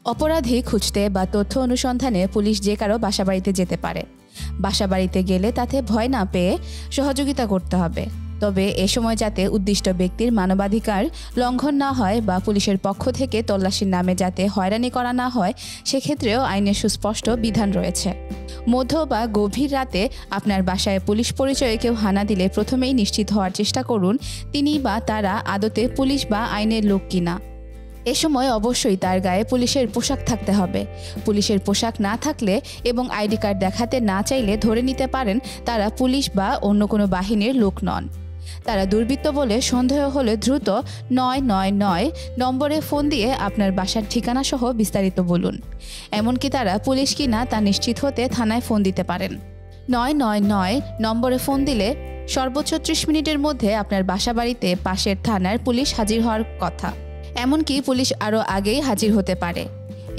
অপরাধী খুঁজতে বা তথ্য অনুসন্ধানে পুলিশ যে কারো বাসাবাড়িতে যেতে পারে। বাসাবাড়িতে গেলে তাতে ভয় না পেয়ে সহযোগিতা করতে হবে। তবে এ সময় যাতে উদ্দিষ্ট ব্যক্তির মানবাধিকার লঙ্ঘন না হয় বা পুলিশের পক্ষ থেকে তল্লাশির নামে যাতে হয়রানি করা না হয়, সেক্ষেত্রেও আইনের সুস্পষ্ট বিধান রয়েছে। মধ্য বা গভীর রাতে আপনার বাসায় পুলিশ পরিচয়ে কেউ হানা দিলে প্রথমেই নিশ্চিত হওয়ার চেষ্টা করুন তিনি বা তারা আদতে পুলিশ বা আইনের লোক কিনা। এ সময় অবশ্যই তার গায়ে পুলিশের পোশাক থাকতে হবে। পুলিশের পোশাক না থাকলে এবং আইডি কার্ড দেখাতে না চাইলে ধরে নিতে পারেন তারা পুলিশ বা অন্য কোনো বাহিনীর লোক নন। তারা দুর্বৃত্ত বলে সন্দেহ হলে দ্রুত 999 নম্বরে ফোন দিয়ে আপনার বাসার ঠিকানা সহ বিস্তারিত বলুন। এমনকি তারা পুলিশ কিনা তা নিশ্চিত হতে থানায় ফোন দিতে পারেন। 999 নম্বরে ফোন দিলে সর্বোচ্চ 30 মিনিটের মধ্যে আপনার বাসাবাড়িতে পাশের থানার পুলিশ হাজির হওয়ার কথা। এমনকি পুলিশ আরও আগেই হাজির হতে পারে।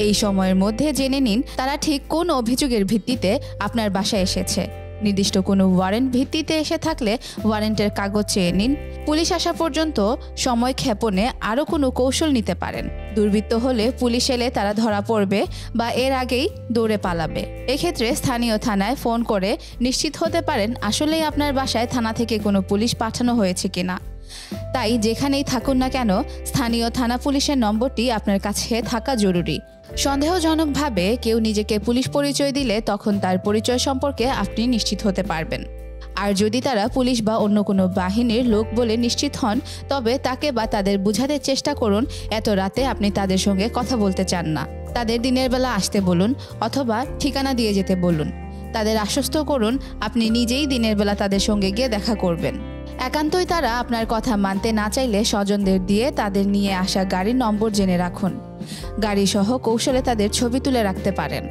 এই সময়ের মধ্যে জেনে নিন তারা ঠিক কোন অভিযোগের ভিত্তিতে আপনার বাসায় এসেছে। নির্দিষ্ট কোনো ওয়ারেন্ট ভিত্তিতে এসে থাকলে ওয়ারেন্টের কাগজ চেয়ে নিন। পুলিশ আসা পর্যন্ত সময় ক্ষেপণে আরও কোনো কৌশল নিতে পারেন। দুর্বৃত্ত হলে পুলিশ এলে তারা ধরা পড়বে বা এর আগেই দৌড়ে পালাবে। এক্ষেত্রে স্থানীয় থানায় ফোন করে নিশ্চিত হতে পারেন আসলেই আপনার বাসায় থানা থেকে কোনো পুলিশ পাঠানো হয়েছে কিনা। তাই যেখানেই থাকুন না কেন স্থানীয় থানা পুলিশের নম্বরটি আপনার কাছে থাকা জরুরি। সন্দেহজনকভাবে কেউ নিজেকে পুলিশ পরিচয় দিলে তখন তার পরিচয় সম্পর্কে আপনি নিশ্চিত হতে পারবেন। আর যদি তারা পুলিশ বা অন্য কোনো বাহিনীর লোক বলে নিশ্চিত হন তবে তাকে বা তাদের বোঝাতে চেষ্টা করুন এত রাতে আপনি তাদের সঙ্গে কথা বলতে চান না। তাদের দিনের বেলা আসতে বলুন অথবা ঠিকানা দিয়ে যেতে বলুন। তাদের আশ্বস্ত করুন আপনি নিজেই দিনের বেলা তাদের সঙ্গে গিয়ে দেখা করবেন। একান্তই তারা আপনার কথা মানতে না চাইলে স্বজনদের দিয়ে তাদের নিয়ে আসা গাড়ির নম্বর জেনে রাখুন। গাড়ি সহ কৌশলে তাদের ছবি তুলে রাখতে পারেন।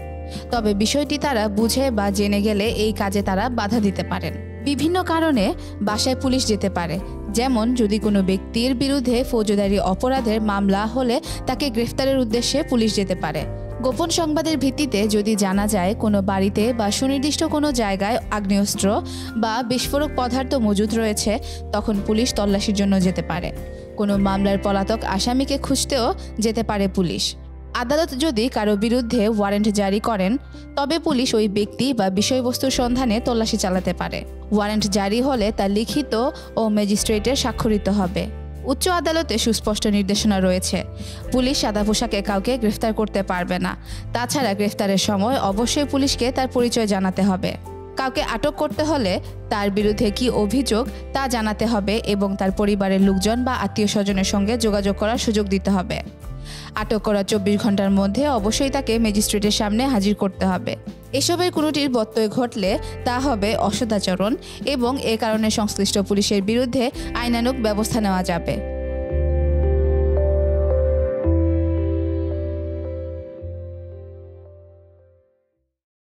তবে বিষয়টি তারা বুঝে বা জেনে গেলে এই কাজে তারা বাধা দিতে পারেন। বিভিন্ন কারণে বাসায় পুলিশ যেতে পারে, যেমন যদি কোনো ব্যক্তির বিরুদ্ধে ফৌজদারি অপরাধের মামলা হলে তাকে গ্রেফতারের উদ্দেশ্যে পুলিশ যেতে পারে। গোপন সংবাদের ভিত্তিতে যদি জানা যায় কোনো বাড়িতে বা সুনির্দিষ্ট কোনো জায়গায় আগ্নেয়াস্ত্র বা বিস্ফোরক পদার্থ মজুদ রয়েছে তখন পুলিশ তল্লাশির জন্য যেতে পারে। কোনো মামলার পলাতক আসামিকে খুঁজতেও যেতে পারে পুলিশ। আদালত যদি কারো বিরুদ্ধে ওয়ারেন্ট জারি করেন তবে পুলিশ ওই ব্যক্তি বা বিষয়বস্তুর সন্ধানে তল্লাশি চালাতে পারে। ওয়ারেন্ট জারি হলে তা লিখিত ও ম্যাজিস্ট্রেটের স্বাক্ষরিত হবে। উচ্চ আদালতে সুস্পষ্ট নির্দেশনা রয়েছে, পুলিশ সাদা পোশাকে কাউকে গ্রেফতার করতে পারবে না। তাছাড়া গ্রেফতারের সময় অবশ্যই পুলিশকে তার পরিচয় জানাতে হবে। কাউকে আটক করতে হলে তার বিরুদ্ধে কী অভিযোগ তা জানাতে হবে এবং তার পরিবারের লোকজন বা আত্মীয় স্বজনের সঙ্গে যোগাযোগ করার সুযোগ দিতে হবে। আটক করার 24 ঘন্টার মধ্যে অবশ্যই তাকে ম্যাজিস্ট্রেটের সামনে হাজির করতে হবে। এসবের কোনোটির ব্যত্যয় ঘটলে তা হবে অসদাচরণ এবং এ কারণে সংশ্লিষ্ট পুলিশের বিরুদ্ধে আইনানুগ ব্যবস্থা নেওয়া যাবে।